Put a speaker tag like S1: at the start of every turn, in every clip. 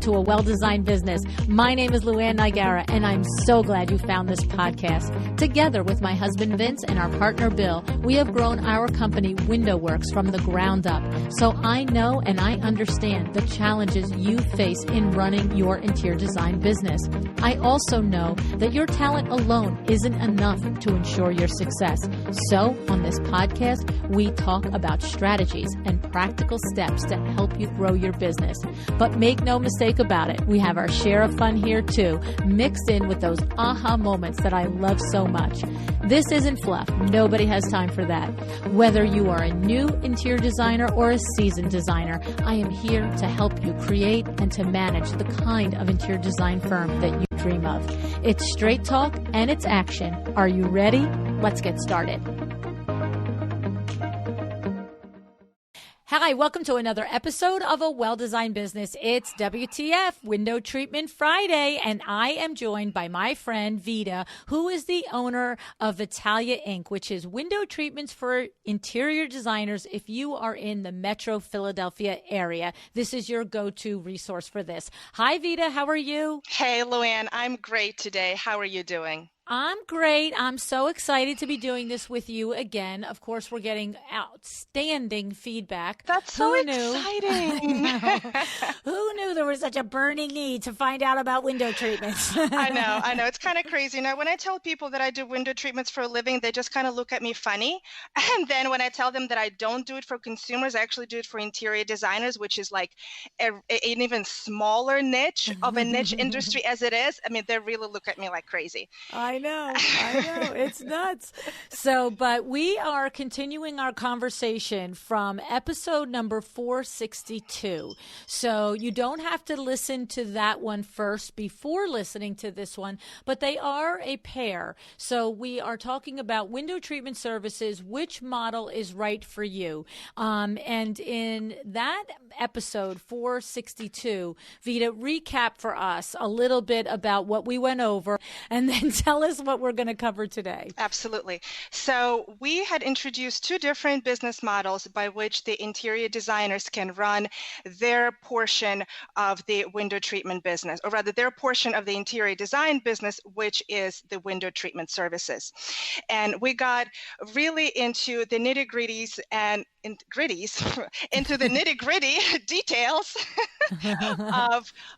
S1: to A Well-Designed Business. My name is LuAnn and I'm so glad you found this podcast. Together with my husband Vince and our partner Bill, we have grown our company WindowWorks from the ground up. So I know and I understand the challenges you face in running your interior design business. I also know that your talent alone isn't enough to ensure your success. So on this podcast, we talk about strategies and practical steps to help you grow your business. But make no mistake about it, we have our share of fun here too, mixed in with those aha moments that I love so much. This isn't fluff. Nobody has time for that. Whether you are a new interior designer or a seasoned designer, I am here to help you create and to manage the kind of interior design firm that you dream of. It's straight talk and it's action. Are you ready? Let's get started. Hi, welcome to another episode of A Well-Designed Business. It's WTF, Window Treatment Friday, and I am joined by my friend Vita, who is the owner of Vitalia Inc., which is window treatments for interior designers. If you are in the Metro Philadelphia area, this is your go-to resource for this. Hi, Vita. How are you?
S2: Hey, LuAnn. I'm great today. How are you doing?
S1: I'm great. I'm so excited to be doing this with you again. Of course, we're getting outstanding feedback.
S2: That's so exciting.
S1: Who knew there was such a burning need to find out about window treatments?
S2: I know. It's kind of crazy. Now, when I tell people that I do window treatments for a living, they just kind of look at me funny. And then when I tell them that I don't do it for consumers, I actually do it for interior designers, which is like an even smaller niche of a niche industry as it is. I mean, they really look at me like crazy.
S1: I know. It's nuts. So, but we are continuing our conversation from episode number 462. So you don't have to listen to that one first before listening to this one, but they are a pair. So we are talking about window treatment services, which model is right for you. And in that episode 462, Vita, recap for us a little bit about what we went over and then tell us what we're going to cover today.
S2: Absolutely. So we had introduced two different business models by which the interior designers can run their portion of the window treatment business, or rather their portion of the interior design business, which is the window treatment services. And we got really into the nitty-gritties into the nitty-gritty details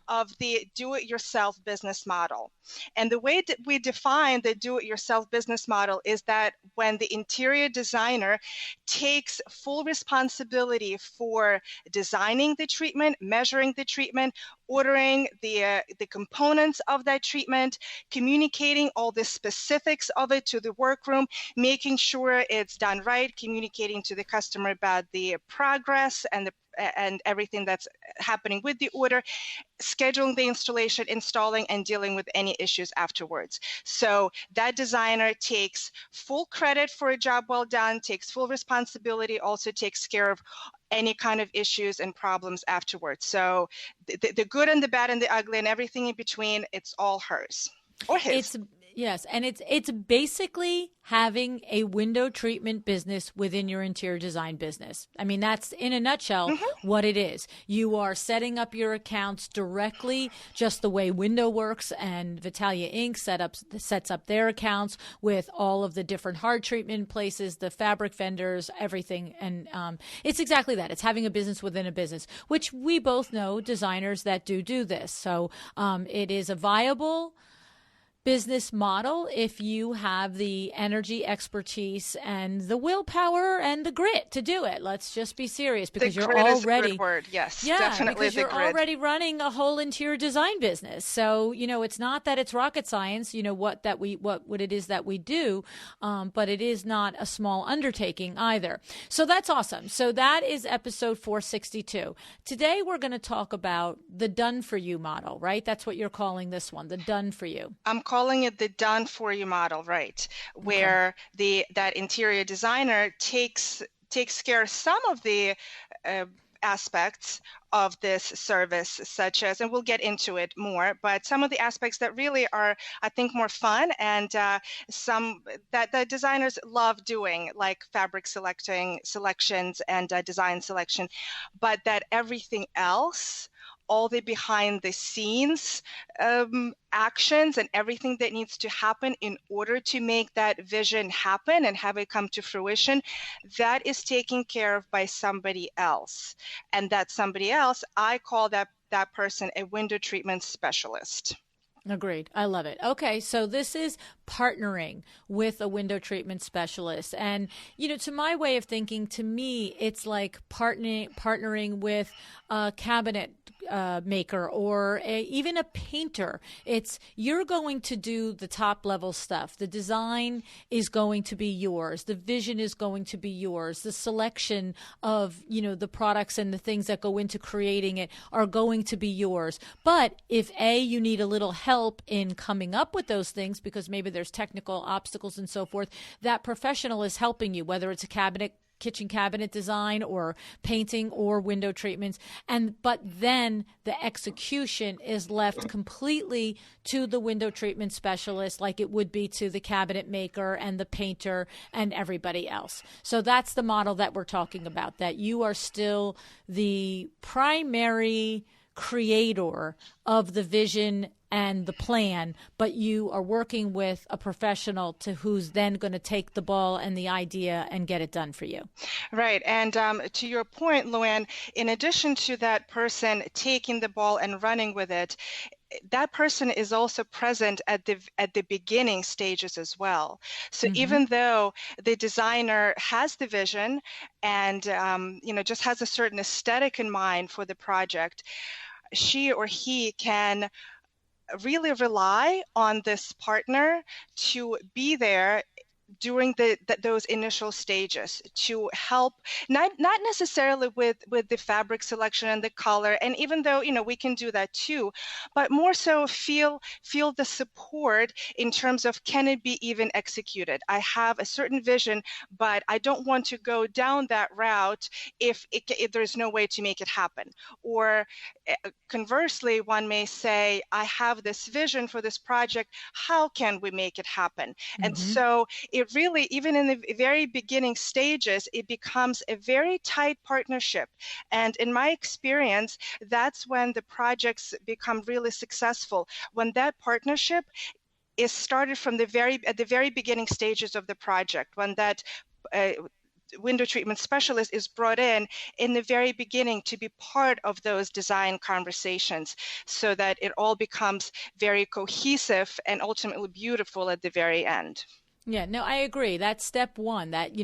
S2: of the do-it-yourself business model. And the way that we define the do-it-yourself business model is that when the interior designer takes full responsibility for designing the treatment, measuring the treatment, ordering the components of that treatment, communicating all the specifics of it to the workroom, making sure it's done right, communicating to the customer about the progress and everything that's happening with the order, scheduling the installation, installing, and dealing with any issues afterwards. So that designer takes full credit for a job well done, takes full responsibility, also takes care of any kind of issues and problems afterwards. So the good and the bad and the ugly and everything in between, it's all hers or his.
S1: Yes, and it's basically having a window treatment business within your interior design business. I mean, that's in a nutshell what it is. You are setting up your accounts directly, just the way WindowWorks and Vitalia Inc. sets up their accounts with all of the different hard treatment places, the fabric vendors, everything. And it's exactly that. It's having a business within a business, which we both know designers that do this. So it is a viable business model if you have the energy, expertise, and the willpower and the grit to do it. Let's just be serious, because
S2: the
S1: you're
S2: grit
S1: already
S2: is a good word. Yes,
S1: yeah,
S2: definitely
S1: because you're
S2: the grit.
S1: already running a whole interior design business. So it's not that it's rocket science. What it is that we do, but it is not a small undertaking either. So that's awesome. So that is episode 462. Today we're going to talk about the DoneForYou model, right? That's what you're calling this one, the DoneForYou.
S2: I'm calling it the DoneForYou model, right? Where that interior designer takes care of some of the aspects of this service, such as, and we'll get into it more, but some of the aspects that really are, I think, more fun and some that the designers love doing, like fabric selections and design selection, but that everything else all the behind the scenes actions and everything that needs to happen in order to make that vision happen and have it come to fruition, that is taken care of by somebody else. And that somebody else, I call that person a window treatment specialist.
S1: Agreed. I love it. Okay, so this is partnering with a window treatment specialist. And, to my way of thinking, to me, it's like partnering with a cabinet maker or even a painter. You're going to do the top level stuff. The design is going to be yours. The vision is going to be yours. The selection of, the products and the things that go into creating it are going to be yours. But if you need a little help in coming up with those things, because maybe there's technical obstacles and so forth, that professional is helping you, whether it's a kitchen cabinet design or painting or window treatments. But then the execution is left completely to the window treatment specialist, like it would be to the cabinet maker and the painter and everybody else. So that's the model that we're talking about, that you are still the primary creator of the vision and the plan, but you are working with a professional who's then going to take the ball and the idea and get it done for you.
S2: Right. And to your point, LuAnn, in addition to that person taking the ball and running with it, that person is also present at the beginning stages as well. So even though the designer has the vision and just has a certain aesthetic in mind for the project, she or he can really rely on this partner to be there during those initial stages to help, not necessarily with the fabric selection and the color, and even though we can do that too, but more so feel the support in terms of, can it be even executed? I have a certain vision, but I don't want to go down that route if there's no way to make it happen. Or conversely, one may say, I have this vision for this project, how can we make it happen? And so it really, even in the very beginning stages, it becomes a very tight partnership. And in my experience, that's when the projects become really successful, when that partnership is started from at the very beginning stages of the project, when that window treatment specialist is brought in the very beginning to be part of those design conversations, so that it all becomes very cohesive and ultimately beautiful at the very end.
S1: Yeah, no, I agree. That's step one, that,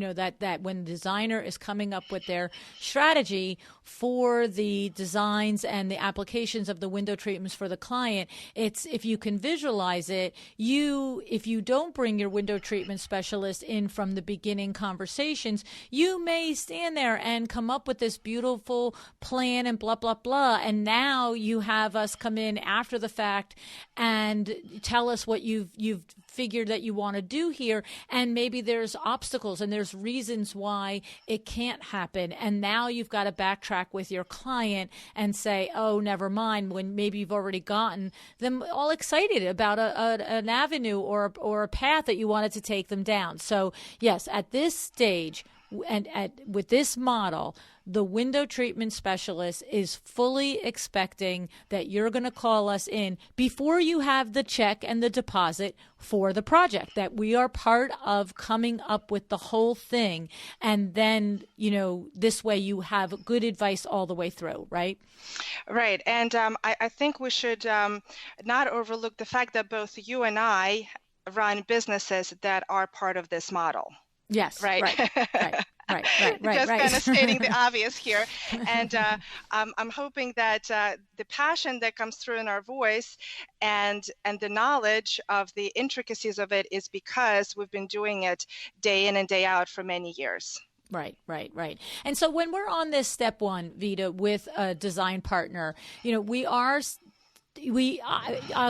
S1: that when the designer is coming up with their strategy for the designs and the applications of the window treatments for the client, it's, if you can visualize it, if you don't bring your window treatment specialist in from the beginning conversations, you may stand there and come up with this beautiful plan and blah, blah, blah. And now you have us come in after the fact and tell us what you've figured that you want to do here. And maybe there's obstacles and there's reasons why it can't happen. And now you've got to backtrack with your client and say, oh, never mind, when maybe you've already gotten them all excited about an avenue or a path that you wanted to take them down. So yes, at this stage and with this model, the window treatment specialist is fully expecting that you're going to call us in before you have the check and the deposit for the project, that we are part of coming up with the whole thing. And then, this way you have good advice all the way through, right?
S2: Right. And I think we should not overlook the fact that both you and I run businesses that are part of this model.
S1: Yes. Right. Right.
S2: Just kind of stating the obvious here. And I'm hoping that the passion that comes through in our voice and the knowledge of the intricacies of it is because we've been doing it day in and day out for many years.
S1: Right. And so when we're on this step one, Vita, with a design partner, I'll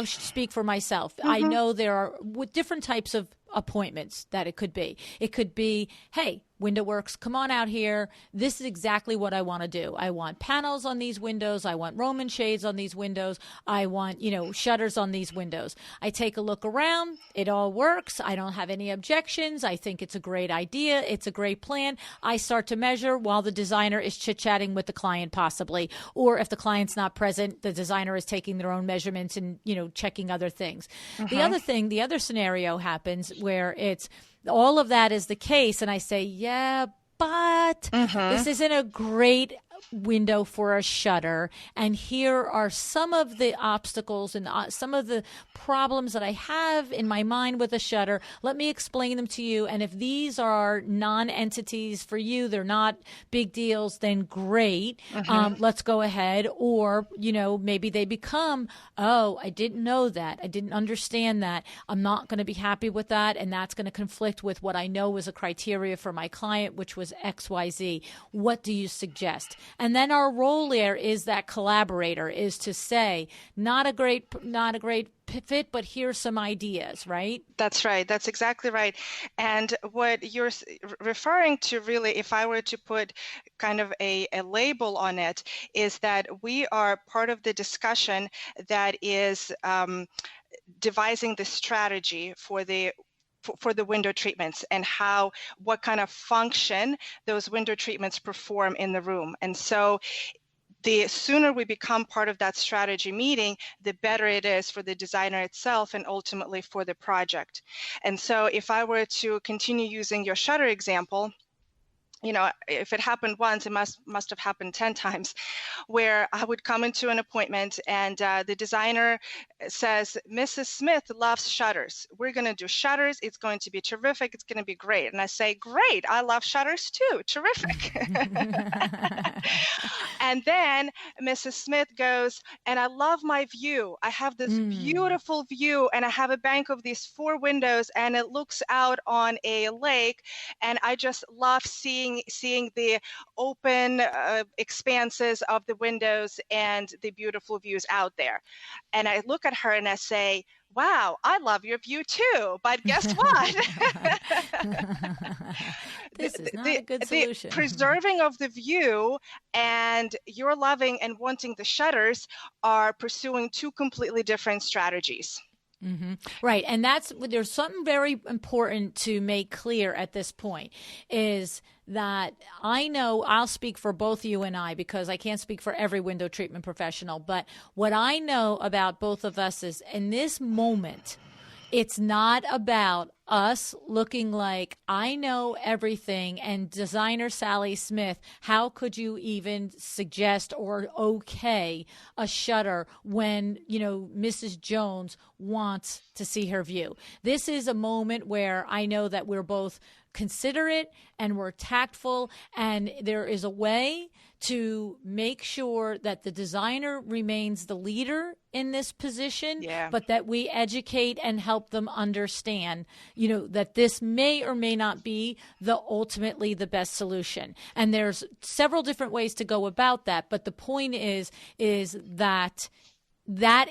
S1: speak for myself. I know there are different types of appointments that it could be. It could be, hey, Window Works, come on out here. This is exactly what I want to do. I want panels on these windows. I want Roman shades on these windows. I want, shutters on these windows. I take a look around. It all works. I don't have any objections. I think it's a great idea. It's a great plan. I start to measure while the designer is chit-chatting with the client possibly. Or if the client's not present, the designer is taking their own measurements and, checking other things. The other scenario happens where it's all of that is the case. And I say, yeah, but this isn't a great window for a shutter. And here are some of the obstacles and some of the problems that I have in my mind with a shutter. Let me explain them to you. And if these are non-entities for you, they're not big deals, then great. Let's go ahead. Or, maybe they become, oh, I didn't know that. I didn't understand that. I'm not going to be happy with that. And that's going to conflict with what I know was a criteria for my client, which was XYZ. What do you suggest? And then our role there is that collaborator, is to say, not a great fit, but here's some ideas, right?
S2: That's right. That's exactly right. And what you're referring to, really, if I were to put kind of a label on it, is that we are part of the discussion that is devising the strategy for the window treatments and what kind of function those window treatments perform in the room. And so the sooner we become part of that strategy meeting, the better it is for the designer itself and ultimately for the project. And so if I were to continue using your shutter example, if it happened once, it must have happened 10 times, where I would come into an appointment and the designer says, Mrs. Smith loves shutters. We're going to do shutters. It's going to be terrific. It's going to be great. And I say, great. I love shutters too. Terrific. And then Mrs. Smith goes, and I love my view. I have this beautiful view, and I have a bank of these 4 windows, and it looks out on a lake, and I just love seeing the open expanses of the windows and the beautiful views out there. And I look at her and I say, wow, I love your view too, but guess what?
S1: This is not a good solution.
S2: The preserving of the view and your loving and wanting the shutters are pursuing 2 completely different strategies.
S1: Right. And there's something very important to make clear at this point, is that I know I'll speak for both you and I, because I can't speak for every window treatment professional. But what I know about both of us is, in this moment, it's not about us looking like I know everything and designer Sally Smith, how could you even suggest or okay a shutter when, Mrs. Jones wants to see her view. This is a moment where I know that we're both considerate and we're tactful, and there is a way to make sure that the designer remains the leader in this position, but that we educate and help them understand, that this may or may not be ultimately the best solution. And there's several different ways to go about that. But the point is that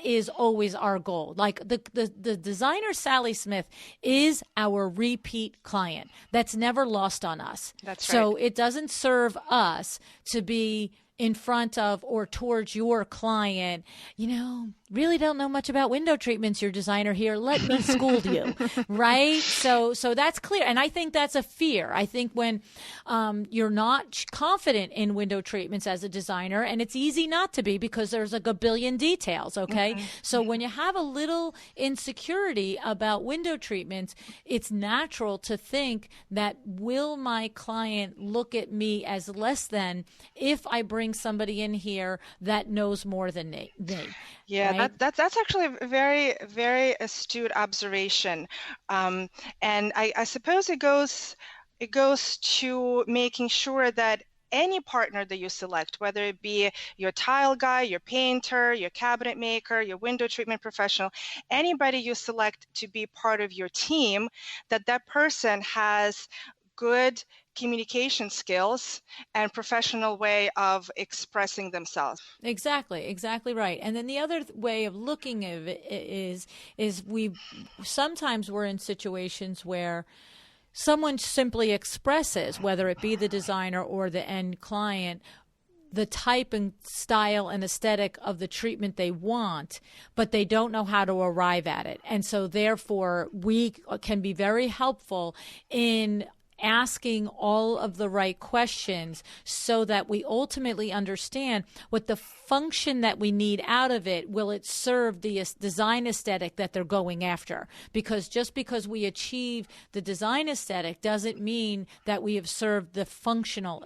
S1: is always our goal. Like the designer Sally Smith is our repeat client. That's never lost on us.
S2: That's right.
S1: So it doesn't serve us to be in front of or towards your client, really don't know much about window treatments, your designer here. Let me school you, right? So that's clear. And I think that's a fear. I think when you're not confident in window treatments as a designer, and it's easy not to be because there's a gabillion details, okay? So when you have a little insecurity about window treatments, it's natural to think that, will my client look at me as less than if I bring somebody in here that knows more than me?
S2: Yeah,
S1: right?
S2: that's actually a very, very astute observation. And I suppose it goes to making sure that any partner that you select, whether it be your tile guy, your painter, your cabinet maker, your window treatment professional, anybody you select to be part of your team, that person has good communication skills and professional way of expressing themselves.
S1: Exactly right. And then the other way of looking at it is we sometimes we're in situations where someone simply expresses, whether it be the designer or the end client, the type and style and aesthetic of the treatment they want, but they don't know how to arrive at it. And so therefore, we can be very helpful in asking all of the right questions so that we ultimately understand what the function that we need out of it. Will it serve the design aesthetic that they're going after? Because just because we achieve the design aesthetic doesn't mean that we have served the functional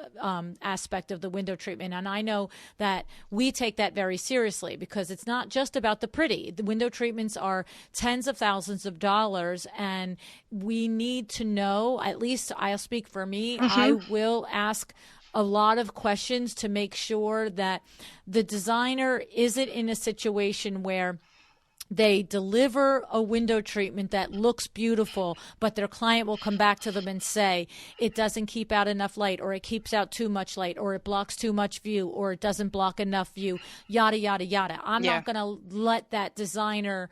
S1: aspect of the window treatment. And I know that we take that very seriously, because it's not just about the pretty. The window treatments are tens of thousands of dollars, and we need to know, at least I'll speak for me, I will ask a lot of questions to make sure that the designer isn't in a situation where they deliver a window treatment that looks beautiful, but their client will come back to them and say, it doesn't keep out enough light, or it keeps out too much light, or it blocks too much view, or it doesn't block enough view, yada, yada, yada. I'm not going to let that designer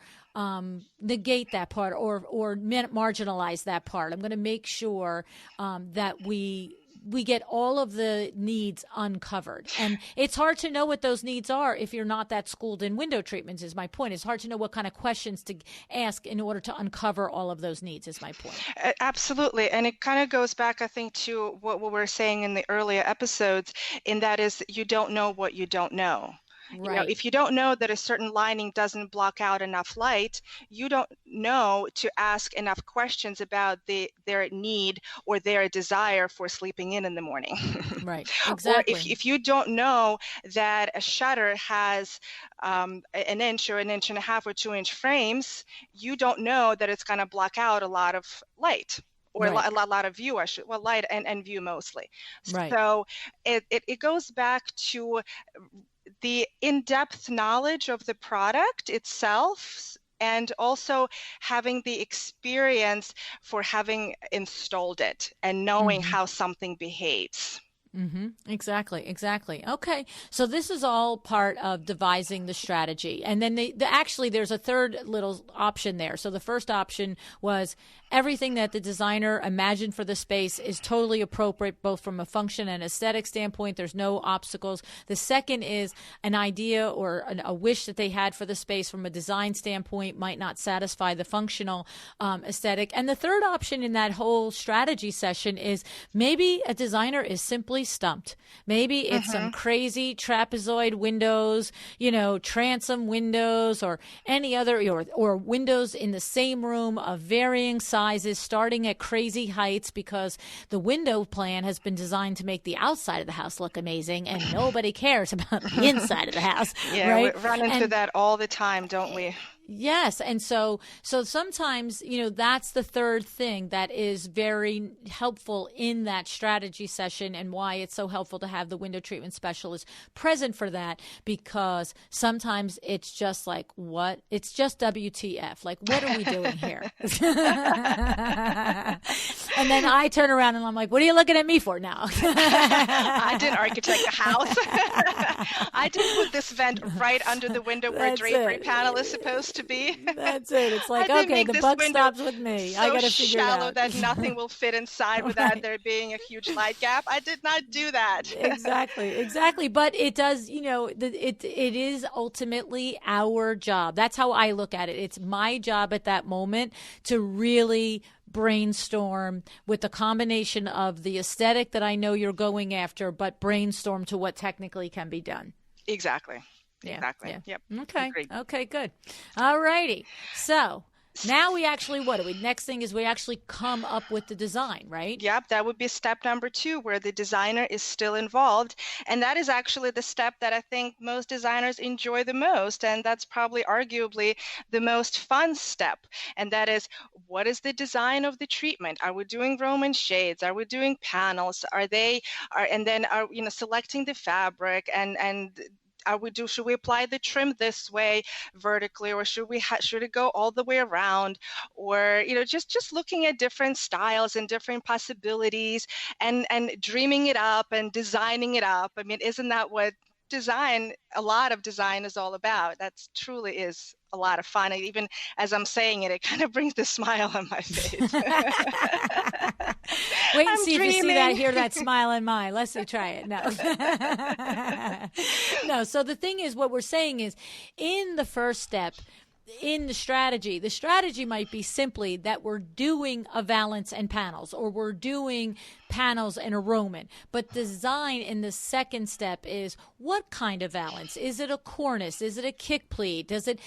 S1: negate that part or marginalize that part. I'm going to make sure that we get all of the needs uncovered. And it's hard to know what those needs are if you're not that schooled in window treatments, is my point. It's hard to know what kind of questions to ask in order to uncover all of those needs, is my point.
S2: Absolutely. And it kind of goes back, I think, to what we were saying in the earlier episodes, and that is, you don't know what you don't know.
S1: Right.
S2: You know, if you don't know that a certain lining doesn't block out enough light, you don't know to ask enough questions about their need or their desire for sleeping in the morning.
S1: Right, exactly.
S2: Or if you don't know that a shutter has an inch or an inch and a half or 2-inch frames, you don't know that it's going to block out a lot of light. Or a lot of view, light and view mostly.
S1: Right.
S2: So it goes back to the in-depth knowledge of the product itself, and also having the experience for having installed it and knowing how something behaves.
S1: Exactly. Okay. So this is all part of devising the strategy. And then actually there's a third little option there. So the first option was everything that the designer imagined for the space is totally appropriate, both from a function and aesthetic standpoint. There's no obstacles. The second is an idea or a wish that they had for the space from a design standpoint might not satisfy the functional aesthetic. And the third option in that whole strategy session is maybe a designer is simply stumped. Maybe it's some crazy trapezoid windows, transom windows, or any other, or windows in the same room of varying sizes, starting at crazy heights, because the window plan has been designed to make the outside of the house look amazing, and nobody cares about the inside of the house.
S2: Yeah,
S1: right?
S2: We run into that all the time, don't we?
S1: Yes. And so sometimes, that's the third thing that is very helpful in that strategy session, and why it's so helpful to have the window treatment specialist present for that, because sometimes it's just like, what? It's just WTF. Like, what are we doing here? And then I turn around and I'm like, what are you looking at me for now?
S2: I didn't architect the house. I didn't put this vent right under the window where a drapery panel is supposed to be.
S1: That's it. It's like, okay, the buck stops with me.
S2: So
S1: I got to figure it out.
S2: shallow that nothing will fit inside without there being a huge light gap. I did not do that.
S1: Exactly. But it does, it is ultimately our job. That's how I look at it. It's my job at that moment to really brainstorm with the combination of the aesthetic that I know you're going after, but brainstorm to what technically can be done.
S2: Exactly.
S1: Yeah.
S2: Exactly.
S1: Yeah.
S2: Yep.
S1: Okay.
S2: Agreed.
S1: Okay, good. All righty. So now we actually, next thing is we actually come up with the design, right?
S2: Yep, that would be step number 2, where the designer is still involved. And that is actually the step that I think most designers enjoy the most. And that's probably arguably the most fun step. And that is, what is the design of the treatment? Are we doing Roman shades? Are we doing panels? And then selecting the fabric and should we apply the trim this way vertically, or should it go all the way around, or just looking at different styles and different possibilities and dreaming it up and designing it up. I mean, isn't that what a lot of design is all about? That truly is a lot of fun. And even as I'm saying it, it kind of brings the smile on my face.
S1: Wait and
S2: I'm
S1: see
S2: dreaming.
S1: if you see that, hear that smile in mine. Let's see, try it. No. No. So the thing is, what we're saying is, in the first step, in the strategy might be simply that we're doing a valance and panels, or we're doing panels and a Roman. But design in the second step is, what kind of valance? Is it a cornice? Is it a kick pleat? Does it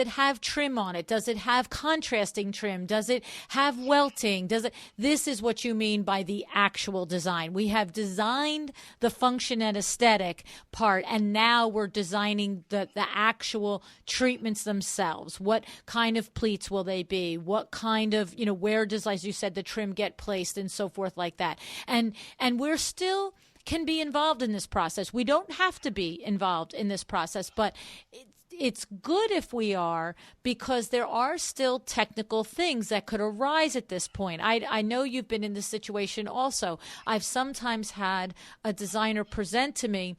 S1: have trim on it? Does it have contrasting trim? Does it have welting? This is what you mean by the actual design. We have designed the function and aesthetic part, and now we're designing the actual treatments themselves. What kind of pleats will they be? What kind of, where does, as you said, the trim get placed, and so forth like that. And we're still can be involved in this process. We don't have to be involved in this process, but it's good if we are, because there are still technical things that could arise at this point. I know you've been in this situation also. I've sometimes had a designer present to me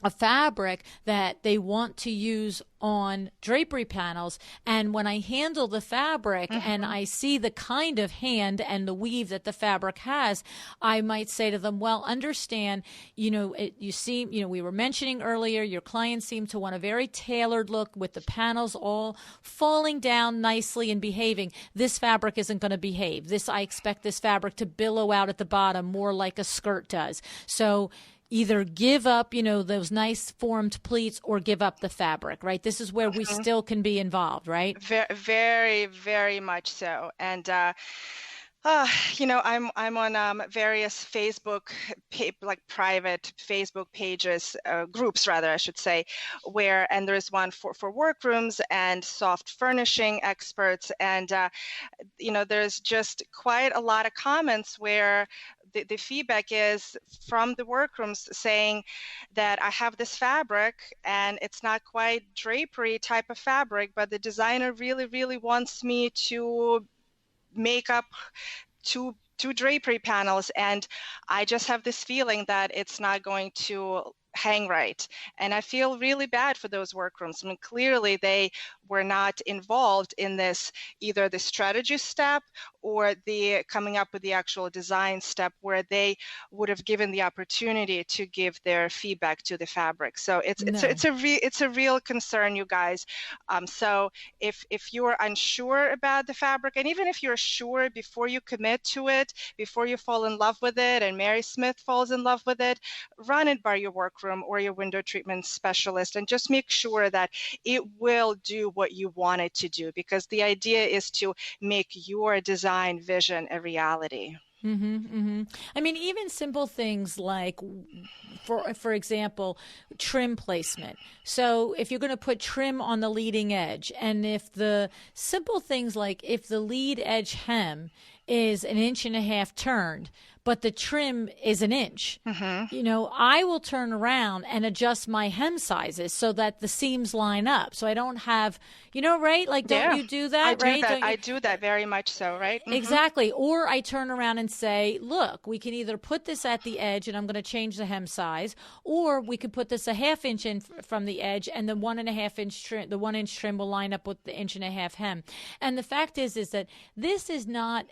S1: a fabric that they want to use on drapery panels, and when I handle the fabric and I see the kind of hand and the weave that the fabric has, I might say to them, well, understand, we were mentioning earlier, your clients seem to want a very tailored look with the panels all falling down nicely and behaving. This fabric isn't going to behave. I expect this fabric to billow out at the bottom more like a skirt does. So either give up, those nice formed pleats, or give up the fabric, right? This is where we still can be involved, right?
S2: Very, very much so. And, I'm on various Facebook, private Facebook pages, groups rather, I should say, and there's one for workrooms and soft furnishing experts. And, there's just quite a lot of comments where the feedback is from the workrooms saying that I have this fabric and it's not quite drapery type of fabric, but the designer really, really wants me to make up two drapery panels, and I just have this feeling that it's not going to hang right. And I feel really bad for those workrooms. I mean, clearly they were not involved in this, either the strategy step or the coming up with the actual design step, where they would have given the opportunity to give their feedback to the fabric. So it's a real concern, you guys. So if you're unsure about the fabric, and even if you're sure before you commit to it, before you fall in love with it, and Mary Smith falls in love with it, run it by your workroom or your window treatment specialist, and just make sure that it will do what you want it to do, because the idea is to make your design vision a reality.
S1: I mean, even simple things like, for example, trim placement. So if you're going to put trim on the leading edge, and if the simple things like if the lead edge hem is 1.5 inches turned, but the trim is 1 inch, I will turn around and adjust my hem sizes so that the seams line up. So I don't have, right? Like, don't you do that, right?
S2: I do that very much so, right?
S1: Exactly. Or I turn around and say, look, we can either put this at the edge and I'm going to change the hem size, or we could put this 1/2 inch in from the edge, and the 1.5 inch trim, the 1 inch trim will line up with the 1.5 inch hem. And the fact is that this is not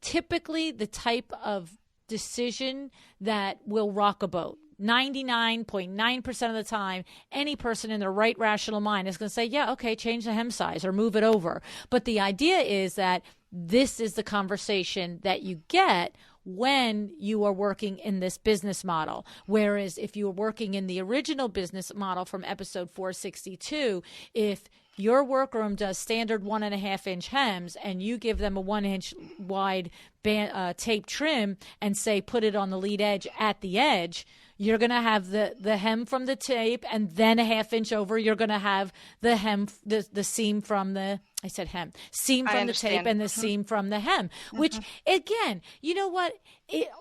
S1: typically the type of decision that will rock a boat. 99.9% of the time, any person in their right rational mind is going to say, yeah, okay, change the hem size or move it over. But the idea is that this is the conversation that you get when you are working in this business model. Whereas if you were working in the original business model from episode 462, if your workroom does standard 1.5 inch hems and you give them a 1 inch wide tape trim and say put it on the lead edge at the edge, you're going to have the hem from the tape, and then 1/2 inch over you're going to have the hem, the seam from the, I said hem, seam from the tape and the seam from the hem, which again, you know what,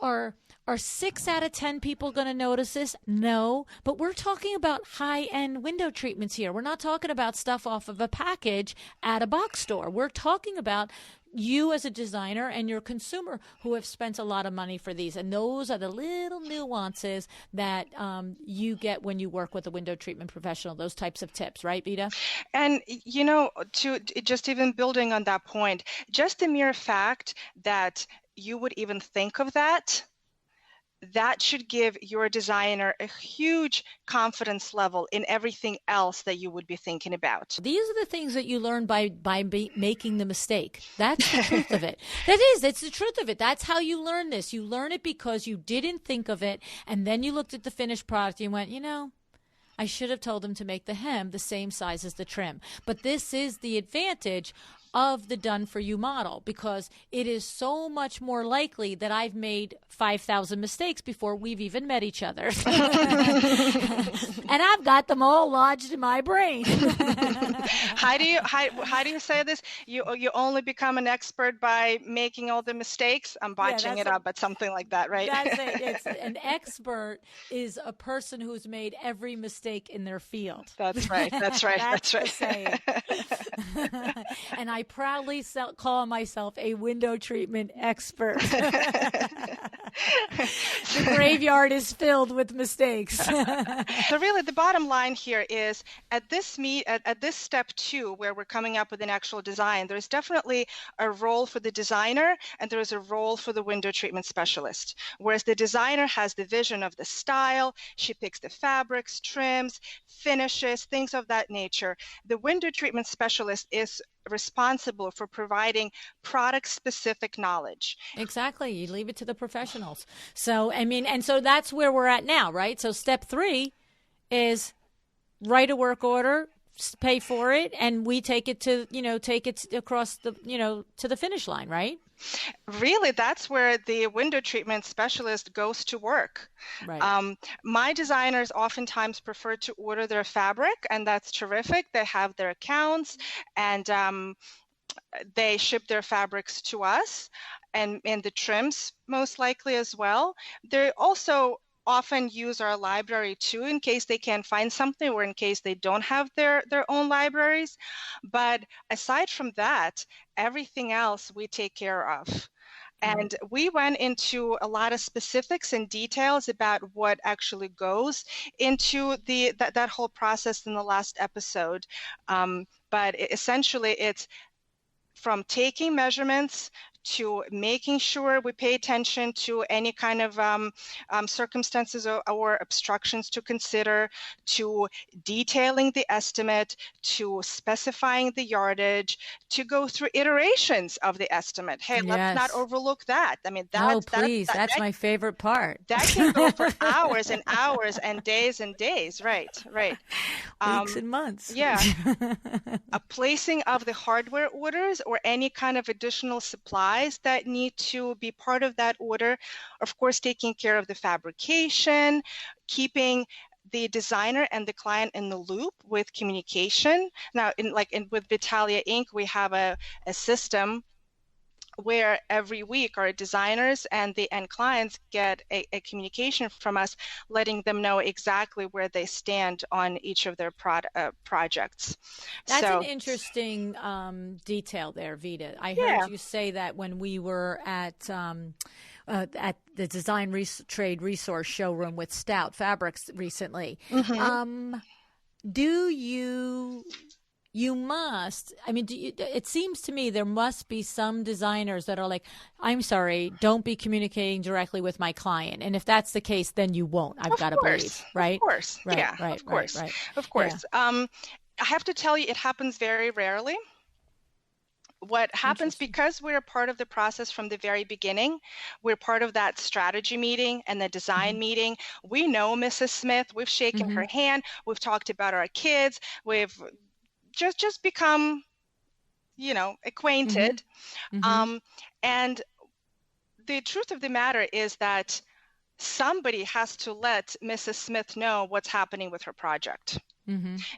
S1: are 6 out of 10 people going to notice this? No, but we're talking about high-end window treatments here. We're not talking about stuff off of a package at a box store. We're talking about you as a designer and your consumer who have spent a lot of money for these. And those are the little nuances that you get when you work with a window treatment professional, those types of tips, right, Vita?
S2: And, to just even building on that point, just the mere fact that you would even think of that, that should give your designer a huge confidence level in everything else that you would be thinking about.
S1: These are the things that you learn by making the mistake. That's the truth of it. It's the truth of it. That's how you learn this. You learn it because you didn't think of it, and then you looked at the finished product and you went, I should have told them to make the hem the same size as the trim. But this is the advantage of the DoneForYou model, because it is so much more likely that I've made 5,000 mistakes before we've even met each other. And I've got them all lodged in my brain.
S2: How do you say this? You only become an expert by making all the mistakes? I'm botching it up, but something like that, right?
S1: That's it. It's an expert is a person who's made every mistake in their field.
S2: That's right. That's right.
S1: That's right. The saying. And I proudly call myself a window treatment expert. The graveyard is filled with mistakes.
S2: So really, the bottom line here is at this step 2, where we're coming up with an actual design, there's definitely a role for the designer and there is a role for the window treatment specialist. Whereas the designer has the vision of the style, she picks the fabrics, trims, finishes, things of that nature. The window treatment specialist is responsible for providing product-specific knowledge.
S1: Exactly. You leave it to the professionals. So, and so that's where we're at now, right? So step 3 is write a work order, pay for it, and we take it to, across the, to the finish line, right?
S2: Really, that's where the window treatment specialist goes to work.
S1: Right.
S2: My designers oftentimes prefer to order their fabric, and that's terrific. They have their accounts, and they ship their fabrics to us, and the trims most likely as well. They also often use our library too, in case they can't find something or in case they don't have their own libraries. But aside from that, everything else we take care of. And we went into a lot of specifics and details about what actually goes into that whole process in the last episode. But essentially, it's from taking measurements to making sure we pay attention to any kind of circumstances or obstructions to consider, to detailing the estimate, to specifying the yardage, to go through iterations of the estimate. Hey, let's not overlook that.
S1: That's my favorite part.
S2: That can go for hours and hours and days, right.
S1: Weeks and months.
S2: Yeah. A placing of the hardware orders or any kind of additional supplies that need to be part of that order. Of course, taking care of the fabrication, keeping the designer and the client in the loop with communication. Now, with Vitalia Inc., we have a system where every week our designers and the end clients get a communication from us, letting them know exactly where they stand on each of their projects.
S1: That's an interesting detail there, Vita. I heard you say that when we were at the Design Trade Resource Showroom with Stout Fabrics recently. Mm-hmm. You must, it seems to me there must be some designers that are like, I'm sorry, don't be communicating directly with my client. And if that's the case, then you won't. I've got to believe, right?
S2: Of course.
S1: Right,
S2: yeah,
S1: right,
S2: of course.
S1: Right.
S2: Of course. Yeah. I have to tell you, it happens very rarely. What happens, because we're a part of the process from the very beginning, we're part of that strategy meeting and the design meeting. We know Mrs. Smith. We've shaken her hand. We've talked about our kids. We've just become, acquainted. And the truth of the matter is that somebody has to let Mrs. Smith know what's happening with her project.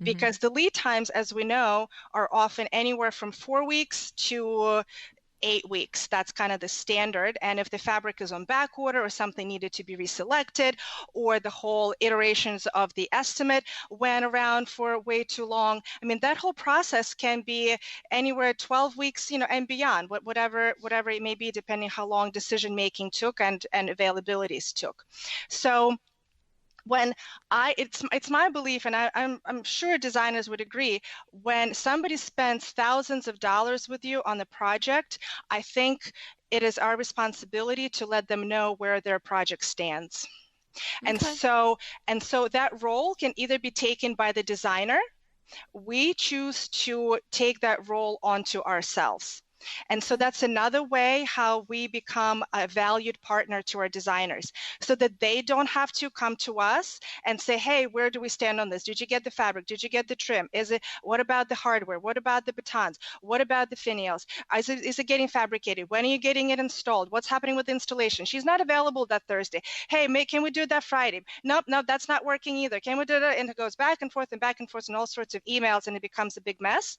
S2: Because the lead times, as we know, are often anywhere from 4 weeks to 8 weeks. That's kind of the standard. And if the fabric is on back order or something needed to be reselected, or the whole iterations of the estimate went around for way too long, that whole process can be anywhere 12 weeks, and beyond, whatever it may be, depending how long decision making took and availabilities took. So when it's my belief, and I'm sure designers would agree, when somebody spends thousands of dollars with you on the project, I think it is our responsibility to let them know where their project stands.
S1: Okay.
S2: And so that role can either be taken by the designer. We choose to take that role onto ourselves. And so that's another way how we become a valued partner to our designers, so that they don't have to come to us and say, hey, where do we stand on this? Did you get the fabric? Did you get the trim? What about the hardware? What about the batons? What about the finials? Is it getting fabricated? When are you getting it installed? What's happening with installation? She's not available that Thursday. Hey, can we do that Friday? Nope, that's not working either. Can we do that? And it goes back and forth and all sorts of emails, and it becomes a big mess.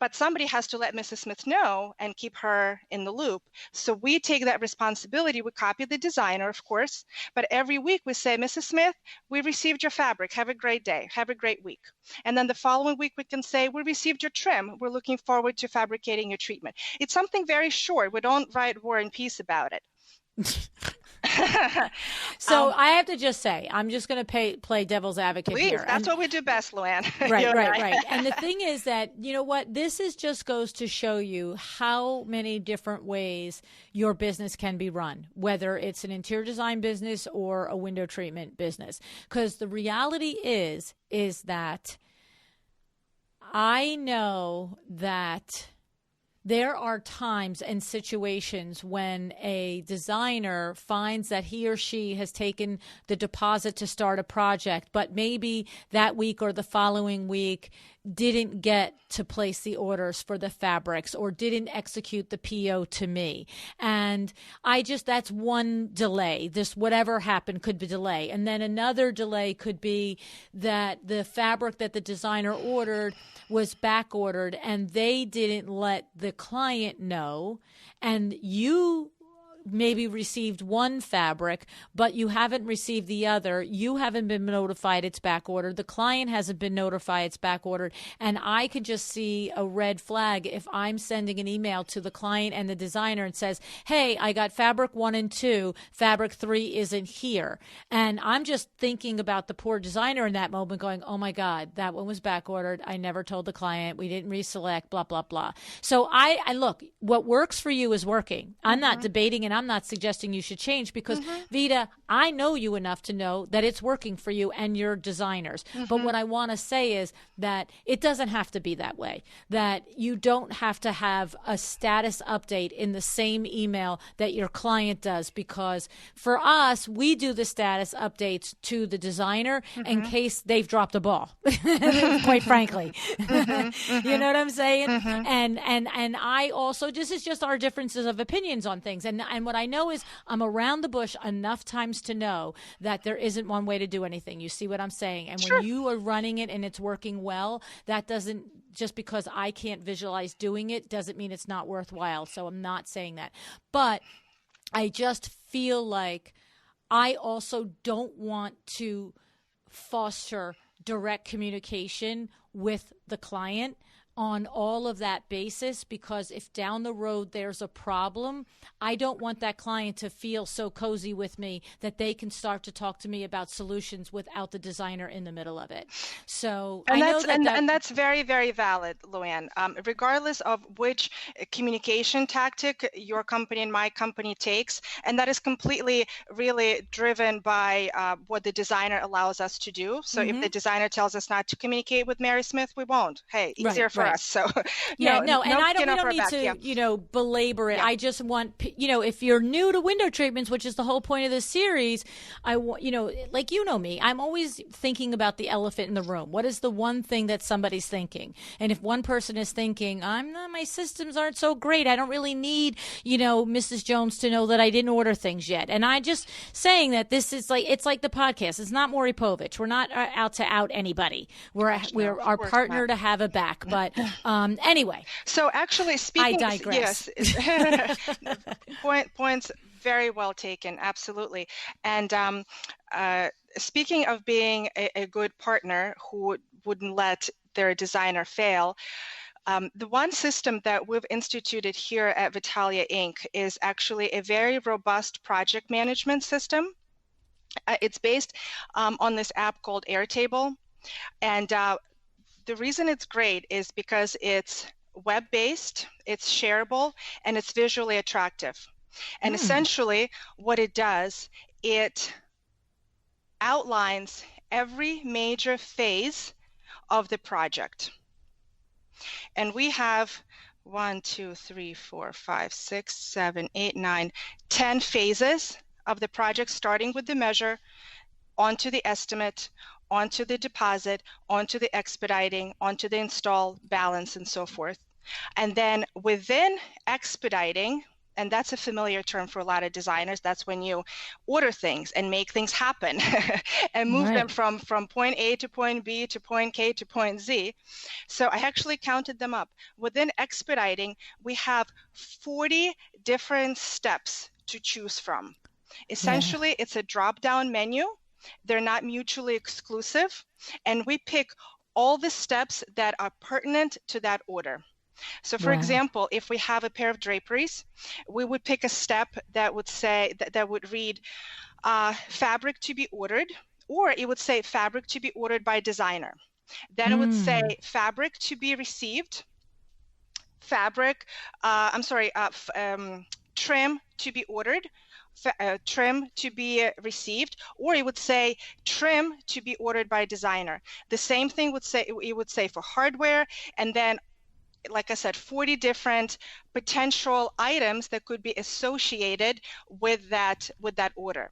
S2: But somebody has to let Mrs. Smith know and keep her in the loop. So we take that responsibility. We copy the designer, of course, but every week we say, Mrs. Smith, we received your fabric. Have a great day. Have a great week. And then the following week we can say, we received your trim. We're looking forward to fabricating your treatment. It's something very short. We don't write War and Peace about it.
S1: So I have to just say, I'm just going to play devil's advocate here.
S2: That's what we do best, LuAnn.
S1: Right. And the thing is that, you know what, this just goes to show you how many different ways your business can be run, whether it's an interior design business or a window treatment business. Because the reality is that I know that there are times and situations when a designer finds that he or she has taken the deposit to start a project, but maybe that week or the following week didn't get to place the orders for the fabrics or didn't execute the PO to me. And that's one delay. This whatever happened could be delay. And then another delay could be that the fabric that the designer ordered was back ordered and they didn't let the client know, and you maybe received one fabric, but you haven't received the other. You haven't been notified it's back ordered. The client hasn't been notified it's back ordered. And I could just see a red flag if I'm sending an email to the client and the designer and says, hey, I got fabric 1 and 2, fabric 3 isn't here. And I'm just thinking about the poor designer in that moment going, oh my God, that one was back ordered. I never told the client. We didn't reselect, blah, blah, blah. So I look, what works for you is working. I'm not debating and I'm not suggesting you should change because Vita, I know you enough to know that it's working for you and your designers. But what I want to say is that it doesn't have to be that way, that you don't have to have a status update in the same email that your client does, because for us, we do the status updates to the designer in case they've dropped a ball, quite frankly. You know what I'm saying? And I also, this is just our differences of opinions on things. And what I know is I'm around the bush enough times to know that there isn't one way to do anything. You see what I'm saying? And when you are running it and it's working well, that doesn't, just because I can't visualize doing it doesn't mean it's not worthwhile. So I'm not saying that. But I just feel like I also don't want to foster direct communication with the client on all of that basis, because if down the road there's a problem, I don't want that client to feel so cozy with me that they can start to talk to me about solutions without the designer in the middle of it. So
S2: and I know and that's very, very valid, LuAnn. Regardless of which communication tactic your company and my company takes, and that is completely really driven by what the designer allows us to do. So if the designer tells us not to communicate with Mary Smith, we won't. Hey, easier for us. So
S1: we don't need to, belabor it. Yeah. I just want, if you're new to window treatments, which is the whole point of this series, I want, like, me, I'm always thinking about the elephant in the room. What is the one thing that somebody's thinking? And if one person is thinking, my systems aren't so great, I don't really need, Mrs. Jones to know that I didn't order things yet. And I just saying that this is like, it's like the podcast. It's not Maury Povich. We're not out to out anybody. We're our partner to have a back. But anyway.
S2: So actually, speaking,
S1: I digress.
S2: Yes, points very well taken. Absolutely. And speaking of being a good partner who wouldn't let their designer fail, the one system that we've instituted here at Vitalia Inc. is actually a very robust project management system. It's based on this app called Airtable. And the reason it's great is because it's web-based, it's shareable, and it's visually attractive. And essentially what it does, it outlines every major phase of the project. And we have 1, 2, 3, 4, 5, 6, 7, 8, 9, 10 phases of the project, starting with the measure, onto the estimate, onto the deposit, onto the expediting, onto the install, balance, and so forth. And then within expediting, and that's a familiar term for a lot of designers, that's when you order things and make things happen and move them from point A to point B to point K to point Z. So I actually counted them up. Within expediting, we have 40 different steps to choose from. Essentially, it's a drop-down menu. They're not mutually exclusive, and we pick all the steps that are pertinent to that order. So for example, if we have a pair of draperies, we would pick a step that would say, that would read fabric to be ordered, or it would say fabric to be ordered by designer. Then it would say fabric to be received, trim to be ordered, trim to be received, or it would say trim to be ordered by designer. The same thing would say, it would say for hardware, and then, like I said, 40 different potential items that could be associated with that order.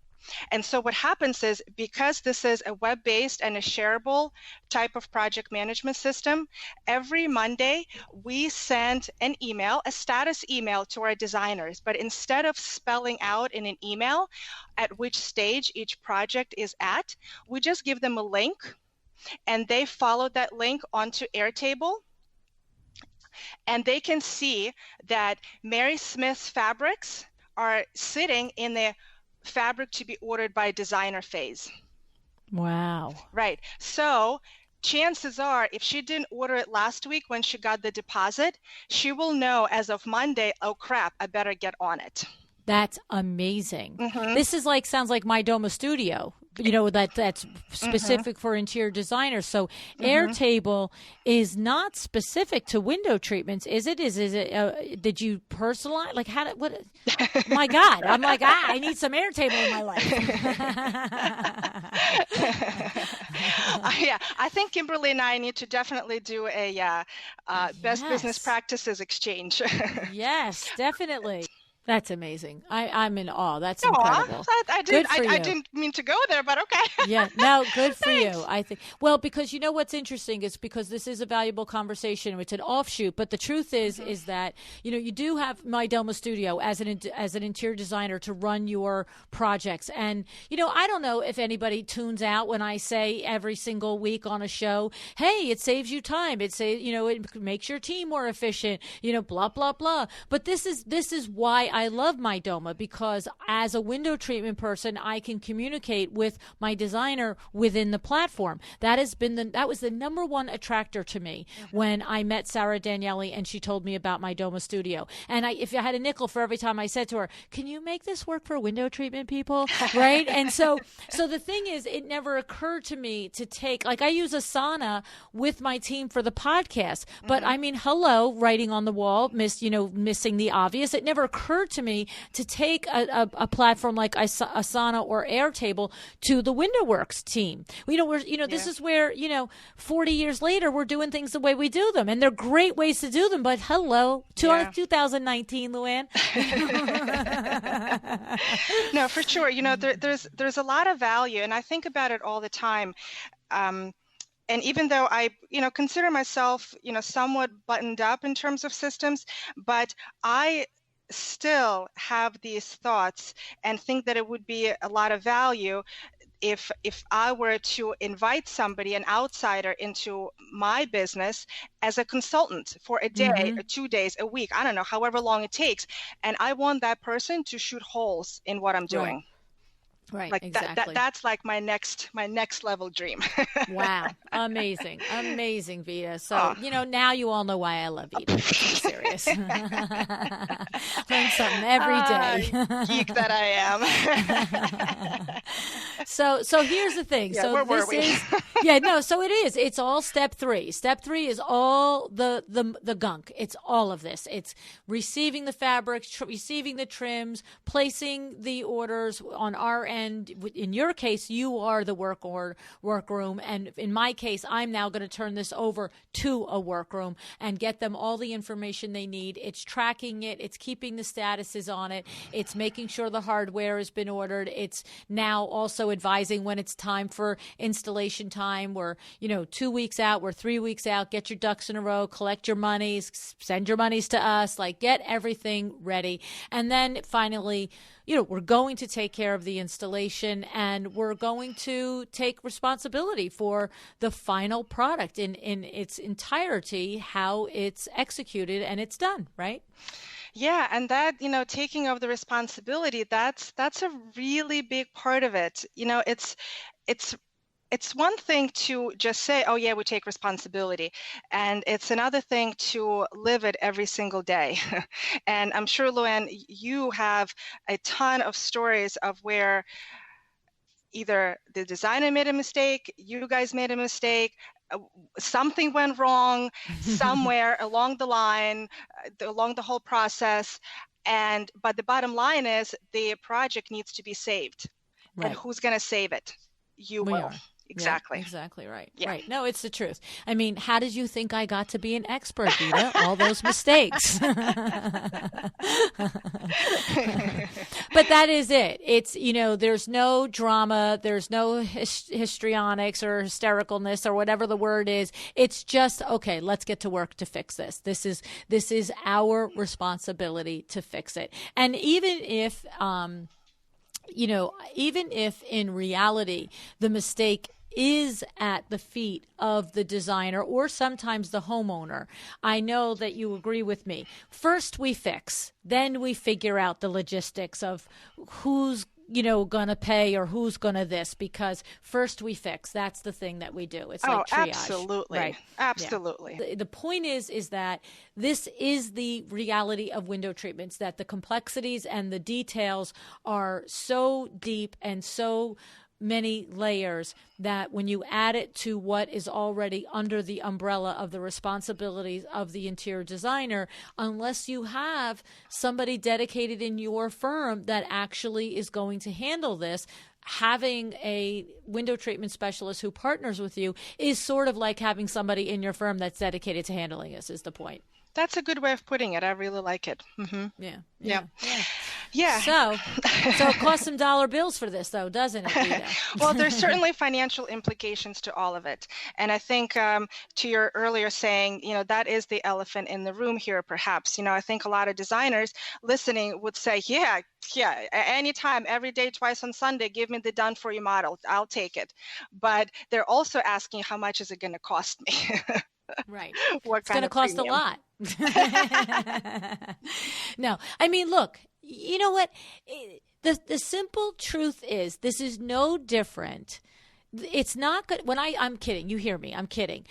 S2: And so what happens is, because this is a web-based and a shareable type of project management system, every Monday we send an email, a status email to our designers. But instead of spelling out in an email at which stage each project is at, we just give them a link, and they follow that link onto Airtable. And they can see that Mary Smith's fabrics are sitting in the fabric to be ordered by designer phase.
S1: Wow.
S2: Right. So chances are, if she didn't order it last week when she got the deposit, she will know as of Monday, oh crap, I better get on it.
S1: That's amazing. This is like, sounds like my DOMA Studio, you know, that's specific for interior designers. So Airtable is not specific to window treatments, is it? Is it, did you personalize? Like, how did, what, my God, I'm like, I need some Airtable in my life.
S2: Yeah, I think Kimberly and I need to definitely do a best business practices exchange.
S1: Yes, definitely. That's amazing. I'm in awe. That's incredible.
S2: I didn't mean to go there, but okay.
S1: Yeah, no, good for you. I think, well, because you know what's interesting is because this is a valuable conversation. It's an offshoot, but the truth is that, you know, you do have my DOMA Studio as an interior designer to run your projects. And, you know, I don't know if anybody tunes out when I say every single week on a show, hey, it saves you time. It makes your team more efficient, you know, blah, blah, blah. But this is why I love my DOMA, because as a window treatment person, I can communicate with my designer within the platform. That was the number one attractor to me when I met Sarah Daniele and she told me about my DOMA Studio. And if I had a nickel for every time I said to her, can you make this work for window treatment people? Right? And so the thing is, it never occurred to me to take, like, I use Asana with my team for the podcast, but I mean, hello, writing on the wall, missing the obvious. It never occurred to me to take a platform like Asana or Airtable to the WindowWorks team. This is where, 40 years later, we're doing things the way we do them, and they're great ways to do them. But hello, 2019, LuAnn.
S2: No, for sure. There's a lot of value, and I think about it all the time. And even though I, consider myself, somewhat buttoned up in terms of systems, but I still have these thoughts and think that it would be a lot of value if I were to invite somebody, an outsider, into my business as a consultant for a day or 2 days, a week, I don't know, however long it takes. And I want that person to shoot holes in what I'm doing.
S1: Right,
S2: like
S1: exactly.
S2: That's like my next level dream.
S1: Wow, amazing, Vita. So now you all know why I love Vita. I'm serious. Learn something every day.
S2: Geek that I am.
S1: So here's the thing.
S2: Yeah,
S1: so
S2: where
S1: this
S2: were we?
S1: is, yeah, no, so it is. It's all step 3. Step 3 is all the gunk. It's all of this. It's receiving the fabrics, receiving the trims, placing the orders on our end. In your case, you are the workroom, and in my case, I'm now going to turn this over to a workroom and get them all the information they need. It's tracking it. It's keeping the statuses on it. It's making sure the hardware has been ordered. It's now also advising when it's time for installation time. We're, 2 weeks out, we're 3 weeks out. Get your ducks in a row, collect your monies, send your monies to us, like get everything ready. And then finally, we're going to take care of the installation, and we're going to take responsibility for the final product in its entirety, how it's executed and it's done, right?
S2: Yeah, and that, taking of the responsibility, that's a really big part of it. It's one thing to just say, oh yeah, we take responsibility. And it's another thing to live it every single day. And I'm sure, LuAnn, you have a ton of stories of where either the designer made a mistake, you guys made a mistake, something went wrong somewhere along the line, along the whole process. But the bottom line is the project needs to be saved. Right. And who's going to save it? You will. Exactly.
S1: Yeah, exactly right.
S2: Yeah.
S1: Right. No, it's the truth. I mean, how did you think I got to be an expert, Vita? All those mistakes. But that is it. It's, there's no drama. There's no histrionics or hystericalness or whatever the word is. It's just, okay, let's get to work to fix this. This is our responsibility to fix it. And even if, even if in reality the mistake is at the feet of the designer or sometimes the homeowner, I know that you agree with me. First we fix, then we figure out the logistics of who's going to pay or who's going to this, because first we fix. That's the thing that we do. It's like triage.
S2: Absolutely.
S1: Right?
S2: Absolutely.
S1: Yeah. The point is that this is the reality of window treatments, that the complexities and the details are so deep and so many layers that when you add it to what is already under the umbrella of the responsibilities of the interior designer, unless you have somebody dedicated in your firm that actually is going to handle this, having a window treatment specialist who partners with you is sort of like having somebody in your firm that's dedicated to handling this, is the point.
S2: That's a good way of putting it. I really like it. Mm-hmm. Yeah.
S1: So it costs some dollar bills for this, though, doesn't it, Vita?
S2: Well, there's certainly financial implications to all of it. And I think to your earlier saying, that is the elephant in the room here, perhaps. I think a lot of designers listening would say, yeah, anytime, every day, twice on Sunday, give me the DoneForYou model. I'll take it. But they're also asking, how much is it going to cost me?
S1: Right.
S2: It's
S1: going to cost
S2: premium?
S1: A lot. No, I mean, look, you know what? The simple truth is this is no different. It's not good. I'm kidding. You hear me. I'm kidding.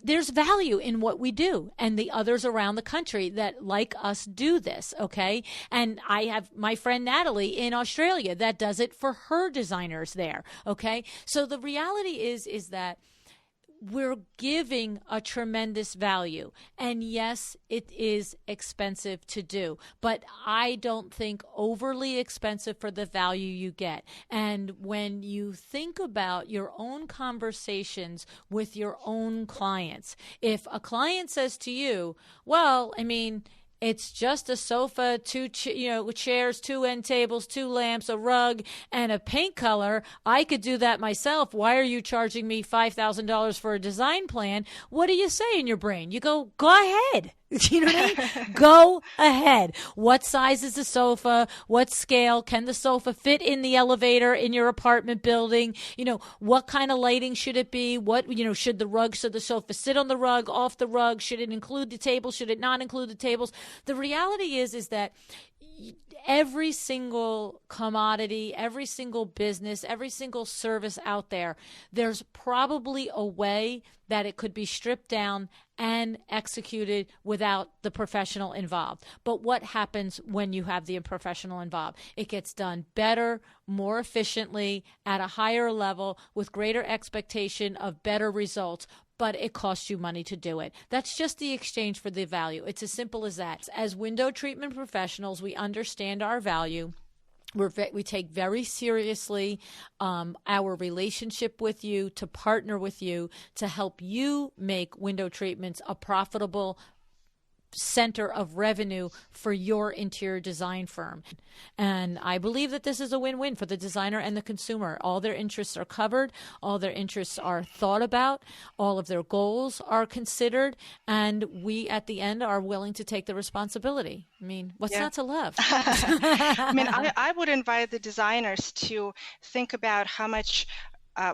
S1: There's value in what we do and the others around the country that like us do this. Okay. And I have my friend Natalie in Australia that does it for her designers there. Okay. So the reality is that we're giving a tremendous value. And yes, it is expensive to do, but I don't think overly expensive for the value you get. And when you think about your own conversations with your own clients, if a client says to you, well, I mean, it's just a sofa, 2 chairs, 2 end tables, 2 lamps, a rug, and a paint color. I could do that myself. Why are you charging me $5,000 for a design plan? What do you say in your brain? You go ahead. You know what I mean? Go ahead. What size is the sofa? What scale? Can the sofa fit in the elevator in your apartment building? What kind of lighting should it be? Should the sofa sit on the rug, off the rug? Should it include the table? Should it not include the tables? The reality is that every single commodity, every single business, every single service out there, there's probably a way that it could be stripped down and executed without the professional involved. But what happens when you have the professional involved? It gets done better, more efficiently, at a higher level, with greater expectation of better results, but it costs you money to do it. That's just the exchange for the value. It's as simple as that. As window treatment professionals, we understand our value. We take very seriously our relationship with you, to partner with you, to help you make window treatments a profitable center of revenue for your interior design firm. And I believe that this is a win-win for the designer and the consumer. All their interests are covered, all their interests are thought about, all of their goals are considered, and we at the end are willing to take the responsibility. I mean, what's not to love?
S2: I mean, I would invite the designers to think about how much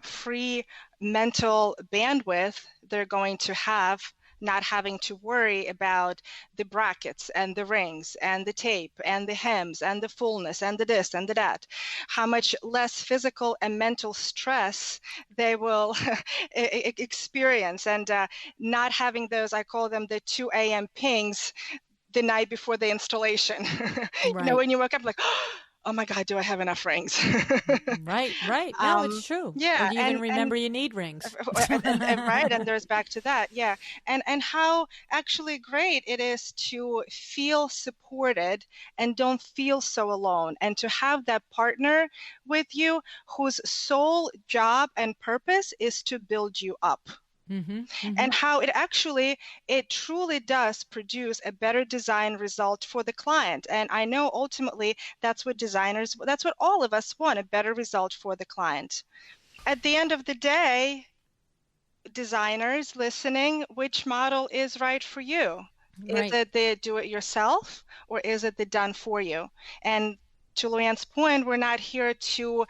S2: free mental bandwidth they're going to have, not having to worry about the brackets and the rings and the tape and the hems and the fullness and the this and the that. How much less physical and mental stress they will experience, and not having those, I call them the 2 a.m. pings the night before the installation.
S1: Right.
S2: You know, when you wake up like, oh my God, do I have enough rings?
S1: Right. No, it's true.
S2: Yeah.
S1: Or you even remember you need rings.
S2: Right. And there's back to that. Yeah. And how actually great it is to feel supported and don't feel so alone, and to have that partner with you whose sole job and purpose is to build you up. And how it truly does produce a better design result for the client. And I know ultimately that's what all of us want, a better result for the client. At the end of the day, designers listening, which model is right for you? Right. Is it the do-it-yourself, or is it the done-for-you? And to LuAnn's point, we're not here to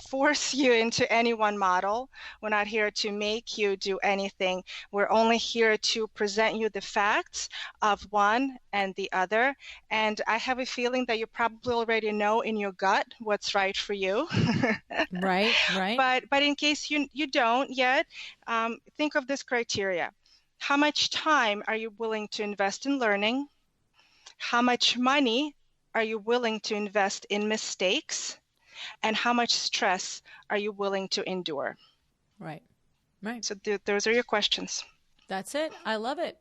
S2: force you into any one model. We're not here to make you do anything. We're only here to present you the facts of one and the other. And I have a feeling that you probably already know in your gut what's right for you.
S1: Right.
S2: But in case you don't yet, think of this criteria. How much time are you willing to invest in learning? How much money are you willing to invest in mistakes? And how much stress are you willing to endure? Right. So those are your questions.
S1: That's it. I love it.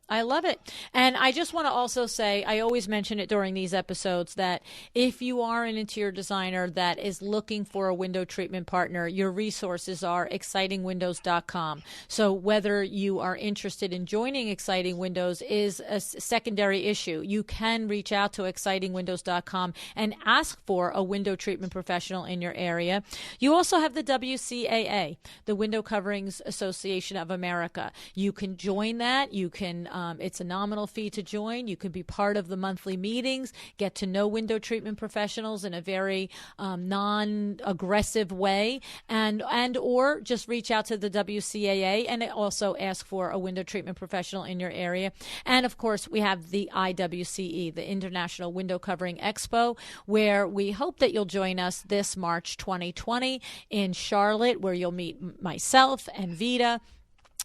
S1: And I just want to also say, I always mention it during these episodes, that if you are an interior designer that is looking for a window treatment partner, your resources are excitingwindows.com. So whether you are interested in joining Exciting Windows is a secondary issue. You can reach out to excitingwindows.com and ask for a window treatment professional in your area. You also have the WCAA, the Window Coverings Association of America. You can join that. You can, it's a nominal fee to join. You can be part of the monthly meetings, get to know window treatment professionals in a very non-aggressive way, and or just reach out to the WCAA and also ask for a window treatment professional in your area. And of course, we have the IWCE, the International Window Covering Expo, where we hope that you'll join us this March 2020 in Charlotte, where you'll meet myself and Vita.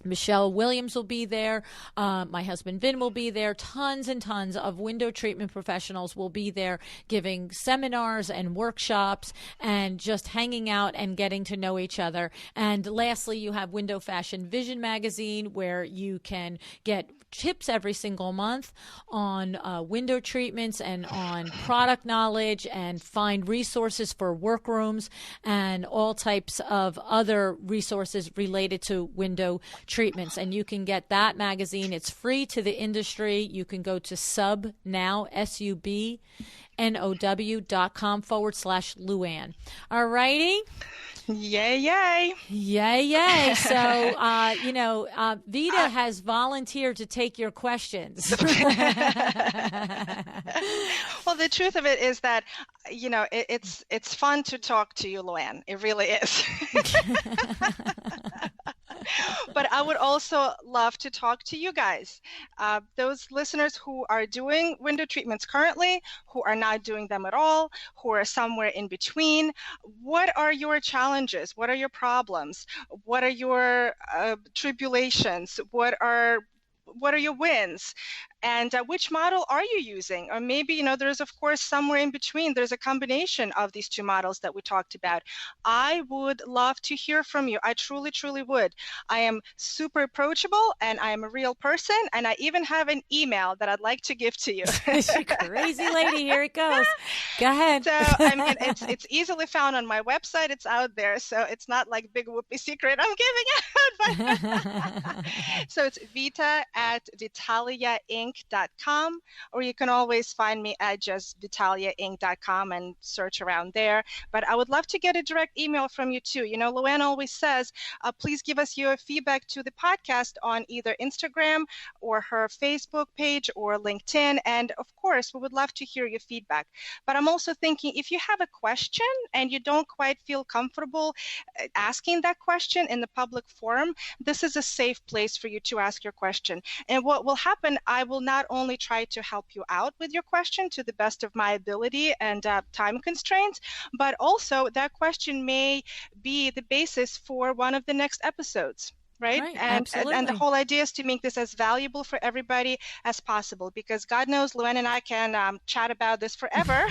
S1: Michelle Williams will be there. My husband Vin will be there. Tons and tons of window treatment professionals will be there giving seminars and workshops and just hanging out and getting to know each other. And lastly, you have Window Fashion Vision magazine, where you can get tips every single month on window treatments and on product knowledge, and find resources for workrooms and all types of other resources related to window treatments. And you can get that magazine. It's free to the industry. You can go to subnow, subnow.com/LuAnn. All righty.
S2: Yay.
S1: So, Vita has volunteered to take your questions.
S2: Well, the truth of it is that, it's fun to talk to you, LuAnn. It really is. But I would also love to talk to you guys, those listeners who are doing window treatments currently, who are not doing them at all, who are somewhere in between. What are your challenges? What are your problems? What are your tribulations? What are your wins? And which model are you using? Or maybe, there's, of course, somewhere in between. There's a combination of these two models that we talked about. I would love to hear from you. I truly, truly would. I am super approachable, and I am a real person, and I even have an email that I'd like to give to you.
S3: Crazy lady, here it goes. Go ahead.
S2: So, I mean, it's easily found on my website. It's out there, so it's not like big whoopee secret I'm giving out. So it's vita@vitaliainc.com, or you can always find me at just vitaliainc.com and search around there. But I would love to get a direct email from you too. LuAnn always says, please give us your feedback to the podcast on either Instagram or her Facebook page or LinkedIn. And of course, we would love to hear your feedback. But I'm also thinking, if you have a question and you don't quite feel comfortable asking that question in the public forum, this is a safe place for you to ask your question. And what will happen, I will not only try to help you out with your question to the best of my ability and time constraints, but also that question may be the basis for one of the next episodes. Right? And the whole idea is to make this as valuable for everybody as possible, because God knows LuAnn and I can chat about this forever.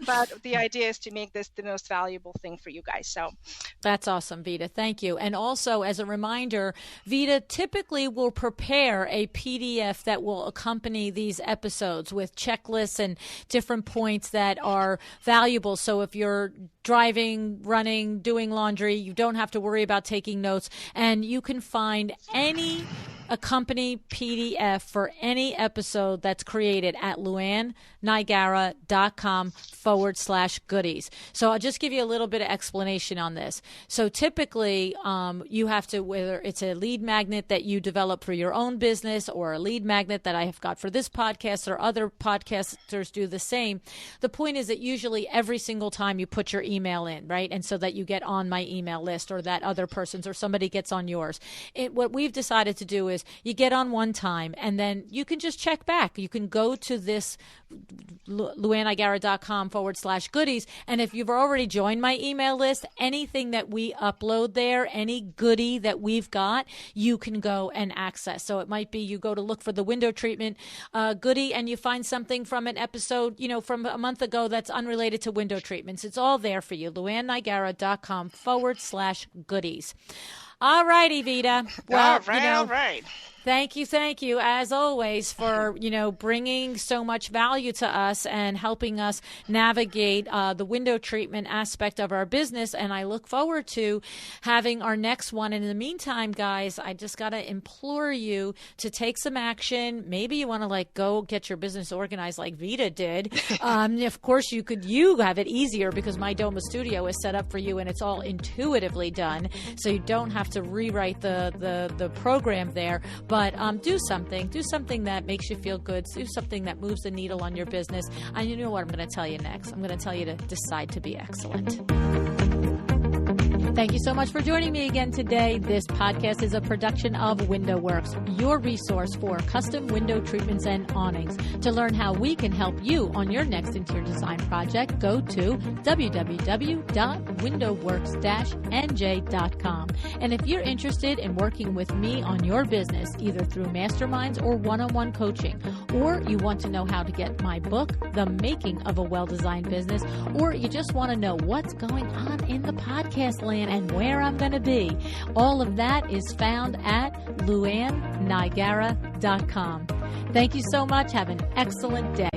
S2: But the idea is to make this the most valuable thing for you guys. So
S3: that's awesome, Vita. Thank you. And also, as a reminder, Vita typically will prepare a PDF that will accompany these episodes with checklists and different points that are valuable. So if you're driving, running, doing laundry, you don't have to worry about taking notes. And you can find any accompany PDF for any episode that's created at LuAnnNigara.com/goodies. So I'll just give you a little bit of explanation on this. So typically, you have to, whether it's a lead magnet that you develop for your own business or a lead magnet that I have got for this podcast, or other podcasters do the same. The point is that usually every single time you put your email in, right? And so that you get on my email list, or that other person's, or somebody gets on yours. What we've decided to do is you get on one time, and then you can just check back. You can go to this LuAnnNigara.com/goodies. And if you've already joined my email list, anything that we upload there, any goodie that we've got, you can go and access. So it might be you go to look for the window treatment goodie, and you find something from an episode, from a month ago that's unrelated to window treatments. It's all there for you. LuAnnNigara.com/goodies. All righty, Vita. Well,
S2: all right.
S3: Thank you, as always, for, bringing so much value to us and helping us navigate the window treatment aspect of our business. And I look forward to having our next one. And in the meantime, guys, I just got to implore you to take some action. Maybe you want to go get your business organized like Vita did. Of course, you have it easier because my DOMA Studio is set up for you, and it's all intuitively done. So you don't have to rewrite the program there. But do something that makes you feel good. Do something that moves the needle on your business. And you know what I'm going to tell you next? I'm going to tell you to decide to be excellent. Thank you so much for joining me again today. This podcast is a production of WindowWorks, your resource for custom window treatments and awnings. To learn how we can help you on your next interior design project, go to www.windowworks-nj.com. And if you're interested in working with me on your business, either through masterminds or one-on-one coaching, or you want to know how to get my book, The Making of a Well-Designed Business, or you just want to know what's going on in the podcast land and where I'm going to be, all of that is found at LuAnnNigara.com. Thank you so much. Have an excellent day.